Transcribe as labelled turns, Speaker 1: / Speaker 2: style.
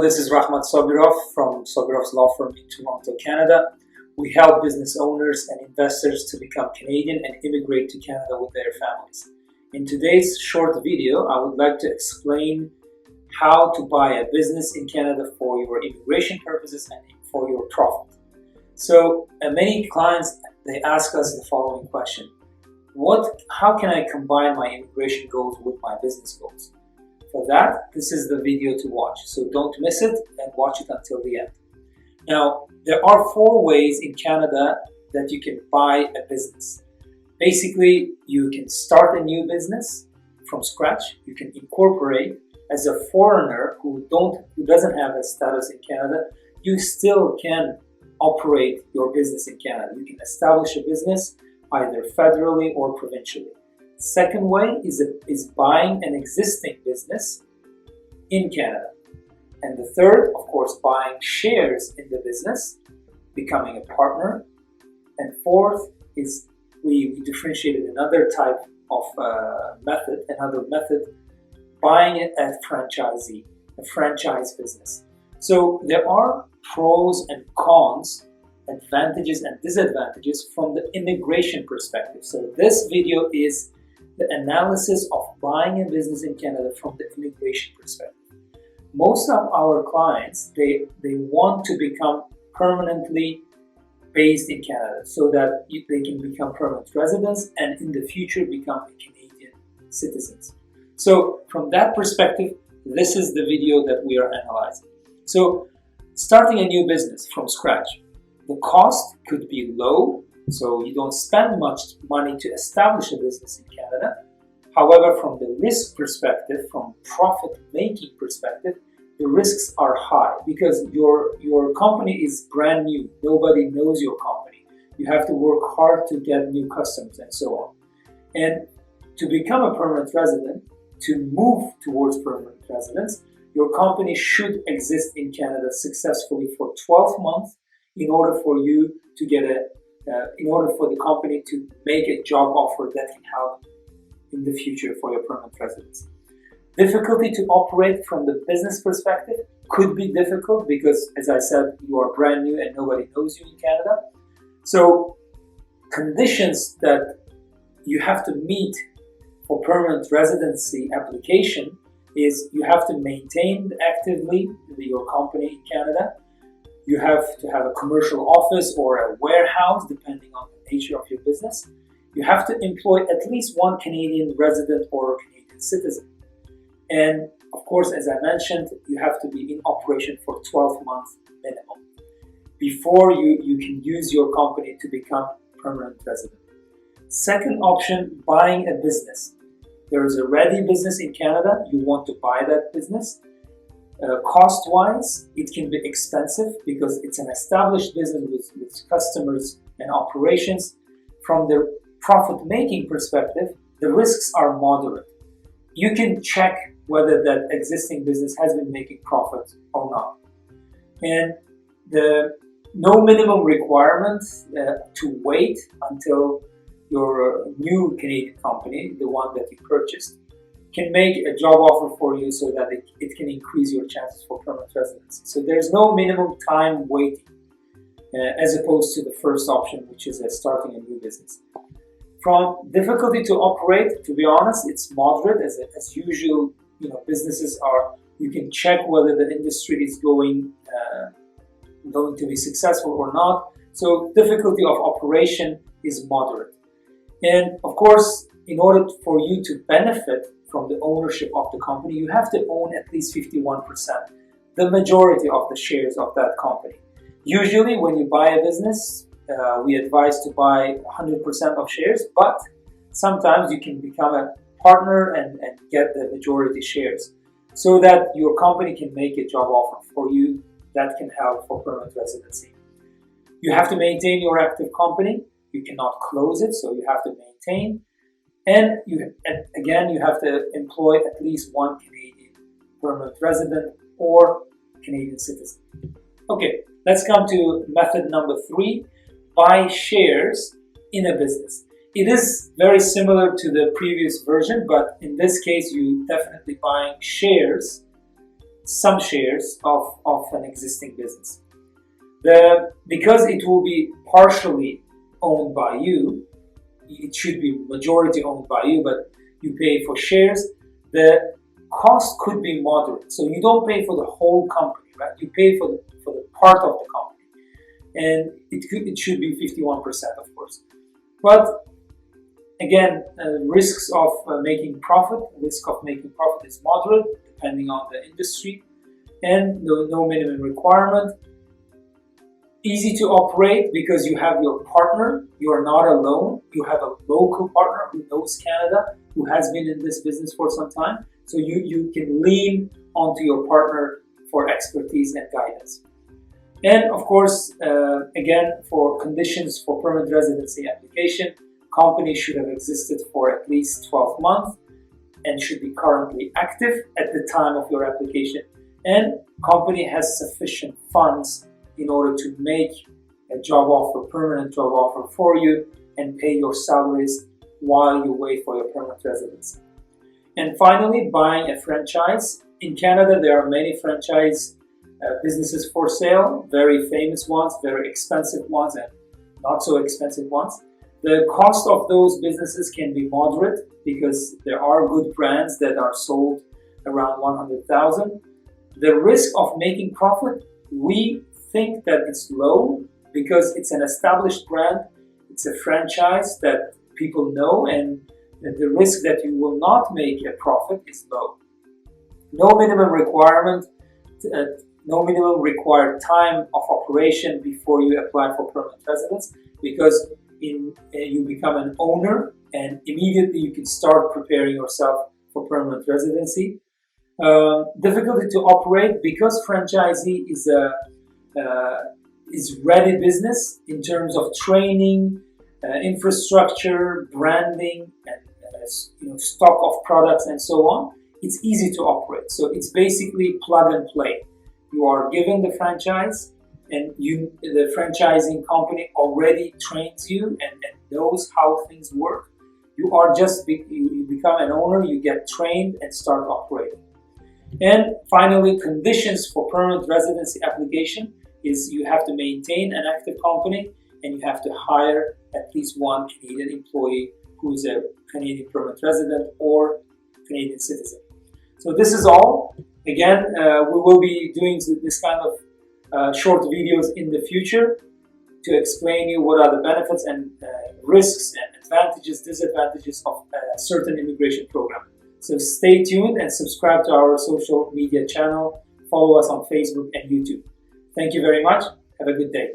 Speaker 1: Hello, this is Sobirov from Sobirovs Law Firm in Toronto, Canada. We help business owners and investors to become Canadian and immigrate to Canada with their families. In today's short video, I would like to explain how to buy a business in Canada for your immigration purposes and for your profit. So many clients, they ask us the following question: how can I combine my immigration goals with my business goals? For that, this is the video to watch, so don't miss it and watch it until the end. Now, there are 4 ways in Canada that you can buy a business. Basically, you can start a new business from scratch. You can incorporate as a foreigner who doesn't have a status in Canada. You still can operate your business in Canada. You can establish a business either federally or provincially. Second way is buying an existing business in Canada. And the third, of course, buying shares in the business, becoming a partner. And fourth is we differentiated another type of another method, buying it as franchisee, a franchise business. So there are pros and cons, advantages and disadvantages from the immigration perspective. So this video is the analysis of buying a business in Canada from the immigration perspective. Most of our clients, they want to become permanently based in Canada so that they can become permanent residents and in the future become Canadian citizens. So from that perspective, this is the video that we are analyzing. So starting a new business from scratch, the cost could be low, so you don't spend much money to establish a business in Canada. However, from the risk perspective, from profit-making perspective, the risks are high because your company is brand new. Nobody knows your company. You have to work hard to get new customers and so on. And to become a permanent resident, to move towards permanent residence, your company should exist in Canada successfully for 12 months in order for you to get in order for the company to make a job offer that can help in the future for your permanent residence. Difficulty to operate from the business perspective could be difficult because, as I said, you are brand new and nobody knows you in Canada. So conditions that you have to meet for permanent residency application is you have to maintain actively your company in Canada. You have to have a commercial office or a warehouse, depending on the nature of your business. You have to employ at least one Canadian resident or Canadian citizen. And of course, as I mentioned, you have to be in operation for 12 months minimum before you can use your company to become permanent resident. Second option, buying a business. There is a ready business in Canada. You want to buy that business. Cost-wise, it can be expensive because it's an established business with customers and operations. From the profit-making perspective, the risks are moderate. You can check whether that existing business has been making profit or not. And the no minimum requirement to wait until your new Canadian company, the one that you purchased, can make a job offer for you so that it can increase your chances for permanent residency. So there's no minimum time waiting as opposed to the first option, which is starting a new business. From difficulty to operate, to be honest, it's moderate. As usual, businesses are, you can check whether the industry is going to be successful or not. So difficulty of operation is moderate. And of course, in order for you to benefit from the ownership of the company, you have to own at least 51%, the majority of the shares of that company. Usually when you buy a business, we advise to buy 100% of shares, but sometimes you can become a partner and get the majority shares so that your company can make a job offer for you that can help for permanent residency. You have to maintain your active company. You cannot close it, so you have to maintain. And again, you have to employ at least one Canadian permanent resident or Canadian citizen. Okay, let's come to method number 3, buy shares in a business. It is very similar to the previous version, but in this case, you definitely buying shares some shares of an existing business. Because it will be partially owned by you, it should be majority owned by you, but you pay for shares, the cost could be moderate. So you don't pay for the whole company, right? You pay for the part of the company. And it should be 51%, of course. But again, risk of making profit is moderate depending on the industry, and no minimum requirement. Easy to operate because you have your partner. You are not alone. You have a local partner who knows Canada, who has been in this business for some time. So you can lean onto your partner for expertise and guidance. And of course, again, for conditions for permanent residency application, company should have existed for at least 12 months and should be currently active at the time of your application. And company has sufficient funds in order to make a job offer, permanent job offer for you and pay your salaries while you wait for your permanent residency. And finally, buying a franchise. In Canada, there are many franchise businesses for sale, very famous ones, very expensive ones, and not so expensive ones. The cost of those businesses can be moderate because there are good brands that are sold around $100,000. The risk of making profit, we think that it's low because it's an established brand, it's a franchise that people know, and the risk that you will not make a profit is low. No minimum requirement, no minimum required time of operation before you apply for permanent residence, because you become an owner and immediately you can start preparing yourself for permanent residency. Difficulty to operate because franchisee is ready business in terms of training, infrastructure, branding, and stock of products and so on. It's easy to operate. So it's basically plug and play. You are given the franchise, and the franchising company already trains you and knows how things work. You are you become an owner, you get trained and start operating. And finally, conditions for permanent residency application is you have to maintain an active company and you have to hire at least one Canadian employee who is a Canadian permanent resident or Canadian citizen. So this is all. Again, we will be doing this kind of short videos in the future to explain you what are the benefits and risks and advantages, disadvantages of a certain immigration program. So stay tuned and subscribe to our social media channel. Follow us on Facebook and YouTube. Thank you very much. Have a good day.